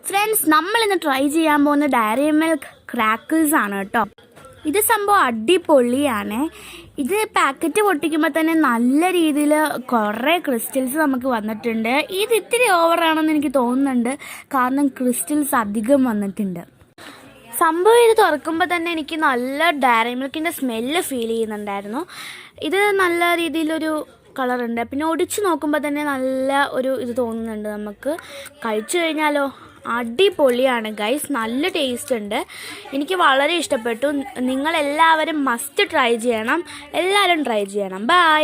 Friends, നമ്മൾ ഇന്ന് try ചെയ്യാൻ പോകുന്ന ഡയറി മിൽക്ക് ക്രാക്കിൾസ് ആണ് കേട്ടോ. ഇത് സംഭവം അടിപൊളിയാണ്. ഇത് പാക്കറ്റ് പൊട്ടിക്കുമ്പോൾ തന്നെ നല്ല രീതിയിൽ കുറേ ക്രിസ്റ്റൽസ് നമുക്ക് വന്നിട്ടുണ്ട്. ഇത് ഇത്തിരി ഓവറാണെന്ന് എനിക്ക് തോന്നുന്നുണ്ട്, കാരണം ക്രിസ്റ്റൽസ് അധികം വന്നിട്ടുണ്ട്. സംഭവം ഇത് തുറക്കുമ്പോൾ തന്നെ എനിക്ക് നല്ല ഡയറി മിൽക്കിൻ്റെ സ്മെല്ല് ഫീൽ ചെയ്യുന്നുണ്ടായിരുന്നു. ഇത് നല്ല രീതിയിലൊരു കളറുണ്ട്. പിന്നെ ഒടിച്ച് നോക്കുമ്പോൾ തന്നെ നല്ല ഒരു ഇത് തോന്നുന്നുണ്ട്. നമുക്ക് കഴിച്ചു കഴിഞ്ഞാലോ അടിപൊളിയാണ് ഗൈസ്, നല്ല ടേസ്റ്റ് ഉണ്ട്. എനിക്ക് വളരെ ഇഷ്ടപ്പെട്ടു. നിങ്ങളെല്ലാവരും മസ്റ്റ് ട്രൈ ചെയ്യണം. എല്ലാവരും ട്രൈ ചെയ്യണം. ബൈ.